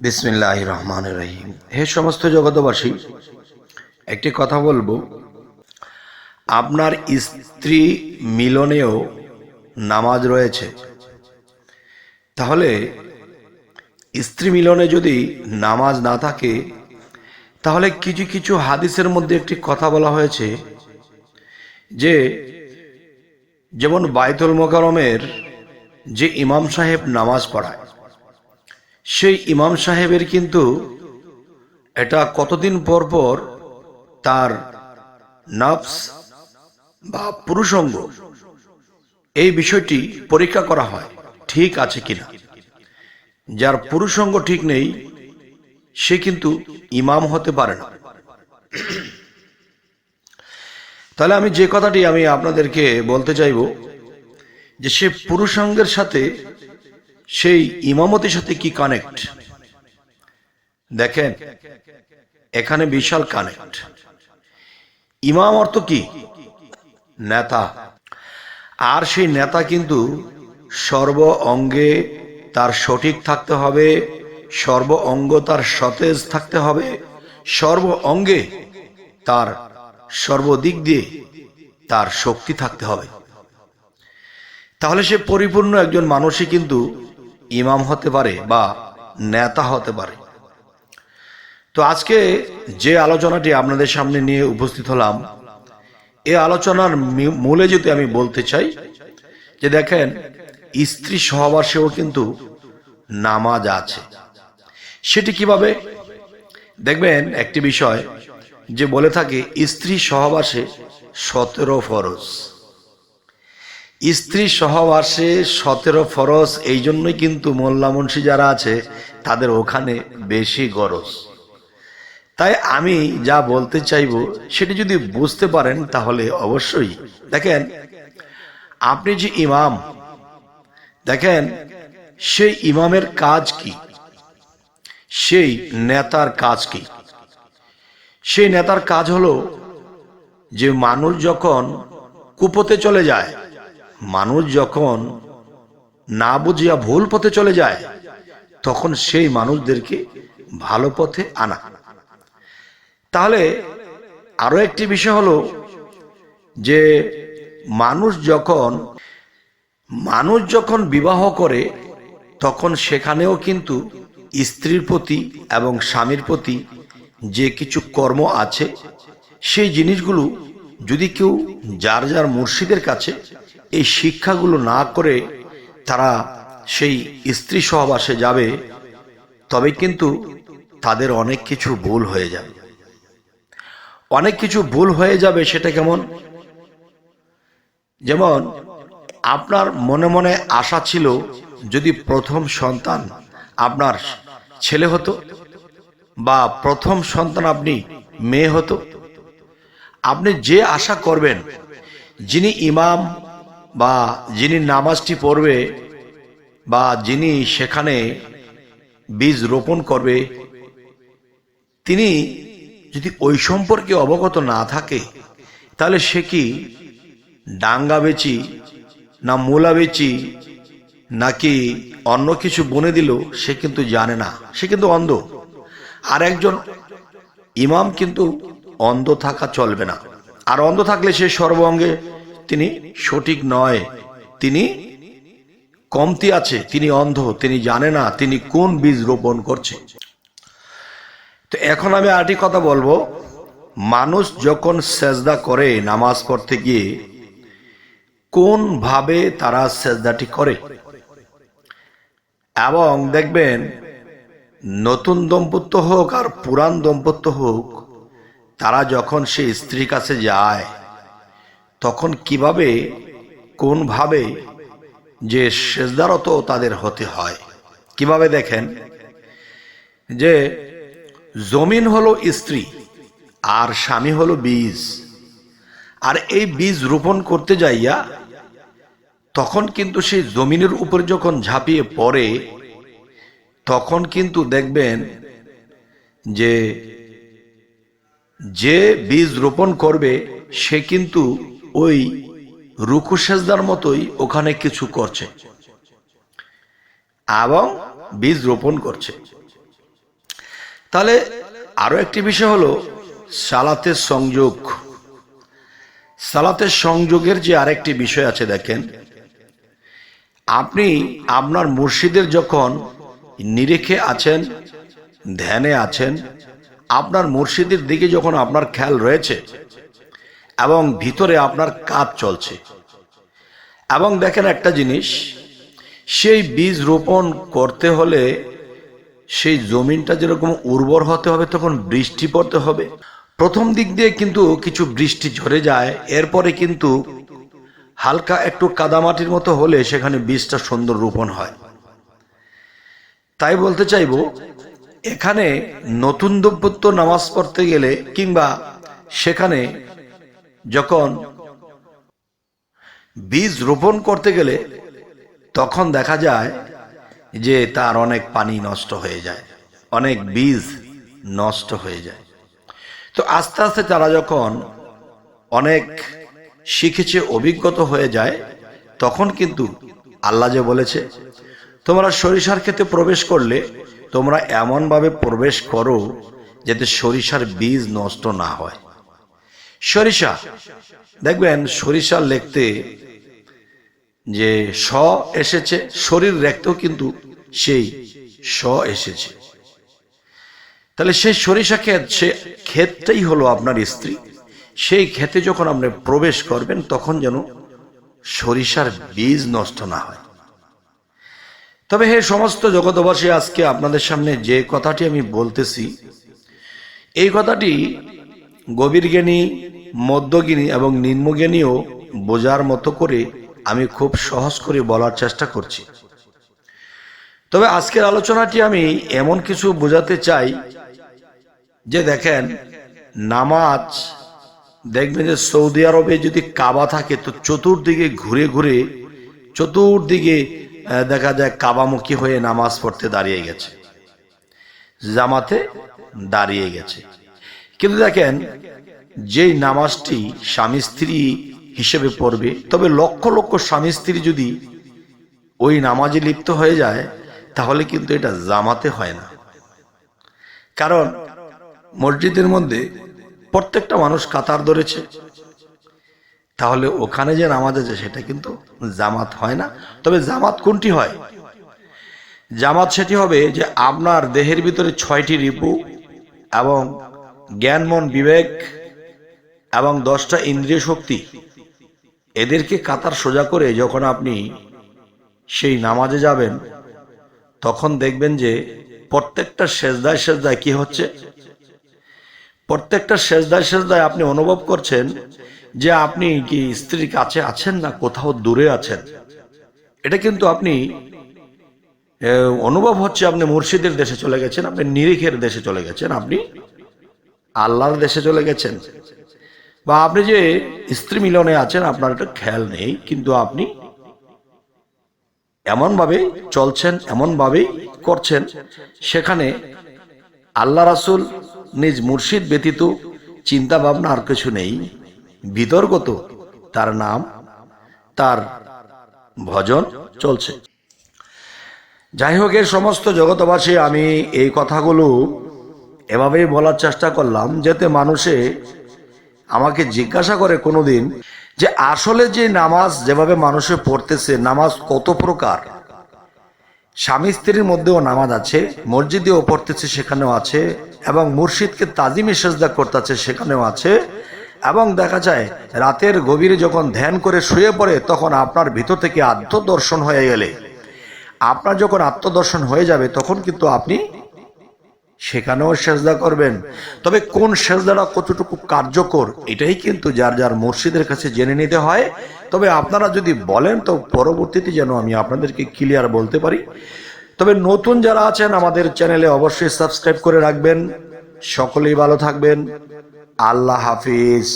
বিসমিল্লাহির রহমানির রহিম। হে সমস্ত জগতবাসী, একটি কথা বলবো, আপনার স্ত্রী মিলনেও নামাজ রয়েছে। তাহলে স্ত্রী মিলনে যদি নামাজ না থাকে, তাহলে কিছু কিছু হাদিসের মধ্যে একটি কথা বলা হয়েছে যে যেমন বাইতুল মোকাররমের যে ইমাম সাহেব নামাজ পড়ায়, সেই ইমাম সাহেবের কিন্তু এটা কতদিন পর পর তার নফস বা পুরুষাঙ্গ এই বিষয়টি পরীক্ষা করা হয় ঠিক আছে কিনা। যার পুরুষাঙ্গ ঠিক নেই সে কিন্তু ইমাম হতে পারে না। তাহলে আমি যে কথাটি আমি আপনাদেরকে বলতে চাইব যে সে পুরুষাঙ্গের সাথে সেই ইমামতির সাথে কি কানেক্ট। দেখেন, এখানে বিশাল কানেক্ট। ইমাম অর্থ কি? নেতা। আর সেই নেতা কিন্তু সর্ব অঙ্গে তার সঠিক থাকতে হবে, সর্ব অঙ্গ তার সতেজ থাকতে হবে, সর্ব অঙ্গে তার সর্বদিক দিয়ে তার শক্তি থাকতে হবে। তাহলে সে পরিপূর্ণ একজন মানুষই কিন্তু ইমাম হতে পারে বা নেতা হতে পারে। তো আজকে যে আলোচনাটি আপনাদের সামনে নিয়ে উপস্থিত হলাম, এই আলোচনার মূলে যদি আমি বলতে চাই যে দেখেন, স্ত্রী সহবাসেও কিন্তু নামাজ আছে। সেটি কিভাবে? দেখবেন একটি বিষয় যে বলে থাকে স্ত্রী সহবাসে 17 ফরজ। স্ত্রী সহবাসে 17 ফরজ, এই জন্যই কিন্তু মোল্লা মুন্সি যারা আছে তাদের ওখানে বেশি গরজ। তাই আমি যা বলতে চাইব সেটি যদি বুঝতে পারেন তাহলে অবশ্যই দেখেন, আপনি যে ইমাম, দেখেন সেই ইমামের কাজ কি, সেই নেতার কাজ কি। সেই নেতার কাজ হলো যে মানুষ যখন কুপথে চলে যায়, মানুষ যখন না বুঝিয়া ভুল পথে চলে যায়, তখন সেই মানুষদেরকে ভালো পথে আনা। তাহলে আরো একটি বিষয় হলো যে মানুষ যখন বিবাহ করে তখন সেখানেও কিন্তু স্ত্রীর প্রতি এবং স্বামীর প্রতি যে কিছু কর্ম আছে, সেই জিনিসগুলো যদি কেউ যার যার মুর্শিদের কাছে এই শিক্ষাগুলো না করে তারা সেই স্ত্রী সহবাসে যাবে, তবে কিন্তু তাদের অনেক কিছু ভুল হয়ে যাবে। অনেক কিছু ভুল হয়ে যাবে। সেটা কেমন? যেমন আপনার মনে মনে আশা ছিল যদি প্রথম সন্তান আপনার ছেলে হতো বা প্রথম সন্তান আপনি মেয়ে হতো, আপনি যে আশা করবেন যিনি ইমাম বা যিনি নামাজটি পড়বে বা যিনি সেখানে বীজ রোপণ করবে, তিনি যদি ওই সম্পর্কে অবগত না থাকে, তাহলে সে কি ডাঙ্গা বেচি না মূলা বেচি নাকি অন্য কিছু বনে দিল সে কিন্তু জানে না, সে কিন্তু অন্ধ। আর একজন ইমাম কিন্তু অন্ধ থাকা চলবে না। আর অন্ধ থাকলে সে সর্বাঙ্গে তিনি সঠিক নয়, তিনি কমতি আছে, তিনি অন্ধ, তিনি জানে না তিনি কোন বীজ রোপণ করছে। তো এখন আমি আরেকটি কথা বলবো, মানুষ যখন সেজদা করে নামাজ পড়তে গিয়ে কোন ভাবে তারা সেজদাটি করে। এবং দেখবেন নতুন দম্পত্য হোক আর পুরান দম্পত্য হোক, তারা যখন সে স্ত্রীর কাছে যায় তখন কিভাবে কোন ভাবে যে সেজদারত তাদের হতে হয়। কিভাবে? দেখেন যে জমিন হলো স্ত্রী আর স্বামী হলো বীজ। আর এই বীজ রোপণ করতে যাইয়া তখন কিন্তু সেই জমিনের উপর যখন ঝাঁপিয়ে পড়ে, তখন কিন্তু দেখবেন যে যে বীজ রোপণ করবে সে কিন্তু ওই রুকু সেজদার মতোই ওখানে কিছু করছে এবং বীজ রোপণ করছে। তাহলে আরো একটি বিষয় হলো সালাতের সংযোগ। সালাতের সংযোগের যে আরেকটি বিষয় আছে, দেখেন, আপনি আপনার মুর্শিদের যখন নিরেখে আছেন, ধ্যানে আছেন, আপনার মুর্শিদের দিকে যখন আপনার খেয়াল রয়েছে এবং ভিতরে আপনার কাজ চলছে, এবং দেখেন একটা জিনিস, সেই বীজ রোপণ করতে হলে সেই জমিনটা যেরকম উর্বর হতে হবে, তখন বৃষ্টি পড়তে হবে। প্রথম দিক দিয়ে কিন্তু কিছু বৃষ্টি ঝরে যায়, এরপরে কিন্তু হালকা একটু কাদামাটির মতো হলে সেখানে বীজটা সুন্দর রোপণ হয়। তাই বলতে চাইব, এখানে নতুন দম্পত্য নামাজ পড়তে গেলে কিংবা সেখানে যখন বীজ রোপণ করতে গেলে তখন দেখা যায় যে তার অনেক পানি নষ্ট হয়ে যায়, অনেক বীজ নষ্ট হয়ে যায়। তো আস্তে আস্তে তারা যখন অনেক শিখেছে, অভিজ্ঞত হয়ে যায়, তখন কিন্তু আল্লাহ যে বলেছে, তোমরা সরিষার ক্ষেতে প্রবেশ করলে তোমরা এমনভাবে প্রবেশ করো যাতে সরিষার বীজ নষ্ট না হয়। সরিষা, দেখবেন সরিষা লিখতে যে স এসেছে, শরীর রেখতেও কিন্তু সেই স এসেছে। তাহলে সেই সরিষা ক্ষেত, সে ক্ষেতটাই হলো আপনার স্ত্রী। সেই ক্ষেতে যখন আপনি প্রবেশ করবেন তখন যেন সরিষার বীজ নষ্ট না হয়। তবে হে সমস্ত জগতবাসী, আজকে আপনাদের সামনে যে কথাটি আমি বলতেছি, এই কথাটি গভীর জ্ঞানী, মধ্যজ্ঞানী এবং নিম্নজ্ঞানীও বোঝার মতো করে আমি খুব সহজ করে বলার চেষ্টা করছি। তবে আজকের আলোচনাটি আমি এমন কিছু বোঝাতে চাই যে দেখেন, নামাজ, দেখবেন যে সৌদি আরবে যদি কাবা থাকে তো চতুর্দিকে ঘুরে ঘুরে চতুর্দিকে দেখা যায় কাবামুখী হয়ে নামাজ পড়তে দাঁড়িয়ে গেছে, জামাতে দাঁড়িয়ে গেছে। কিন্তু দেখেন, যেই নামাজটি স্বামী স্ত্রী হিসেবে পড়বে, তবে লক্ষ লক্ষ স্বামী স্ত্রী যদি ওই নামাজে লিপ্ত হয়ে যায় তাহলে কিন্তু এটা জামাতে হয় না। কারণ মসজিদের মধ্যে প্রত্যেকটা মানুষ কাতার ধরেছে, তাহলে ওখানে যে নামাজ আছে সেটা কিন্তু জামাত হয় না। তবে জামাত কোনটি হয়? জামাত সেটি হবে যে আপনার দেহের ভিতরে 6টি রিপু এবং জ্ঞান, মন, বিবেক এবং 10টা ইন্দ্রিয় শক্তি, এদেরকে কাতার সোজা করে যখন আপনি সেই নামাজে যাবেন তখন দেখবেন যে প্রত্যেকটা সেজদায় সেজদায় কি হচ্ছে, প্রত্যেকটা সেজদায় সেজদায় আপনি অনুভব করছেন যে আপনি কি স্ত্রীর কাছে আছেন না কোথাও দূরে আছেন। এটা কিন্তু আপনি অনুভব হচ্ছে আপনি মুর্শিদের দেশে চলে গেছেন, আপনি নিরিখের দেশে চলে গেছেন, আপনি আল্লাহর দেশে চলে গেছেন, বা আপনি যে স্ত্রী মিলনে আছেন আপনার একটা খেয়াল নেই, কিন্তু আপনি এমন ভাবে চলছেন, এমন ভাবেই করছেন, সেখানে আল্লাহ রাসূল নিজ মুর্শিদ ব্যতীত চিন্তা ভাবনা আর কিছু নেই, বিতর্কত তার নাম, তার ভজন চলছে। যাই হোক, এর সমস্ত জগতবাসী, আমি এই কথাগুলো এভাবেই বলার চেষ্টা করলাম যাতে মানুষে আমাকে জিজ্ঞাসা করে কোনোদিন যে আসলে যে নামাজ যেভাবে মানুষে পড়তেছে, নামাজ কত প্রকার। স্বামী স্ত্রীর মধ্যেও নামাজ আছে, মসজিদেও পড়তেছে সেখানেও আছে, এবং মুর্শিদকে তাজিমে সেজদা করতেছে সেখানেও আছে, এবং দেখা যায় রাতের গভীরে যখন ধ্যান করে শুয়ে পড়ে তখন আপনার ভিতর থেকে আত্মদর্শন হয়ে গেলে, আপনার যখন আত্মদর্শন হয়ে যাবে তখন কিন্তু আপনি সেখানেও সেজদা করবেন। তবে কোন সেজদাটা কতটুকু কার্যকর এটাই কিন্তু যার যার মুর্শিদের কাছে জেনে নিতে হয়। তবে আপনারা যদি বলেন তো পরবর্তীতে যেন আমি আপনাদেরকে ক্লিয়ার বলতে পারি। তবে নতুন যারা আছেন আমাদের চ্যানেলে অবশ্যই সাবস্ক্রাইব করে রাখবেন। সকলেই ভালো থাকবেন। আল্লাহ হাফিজ।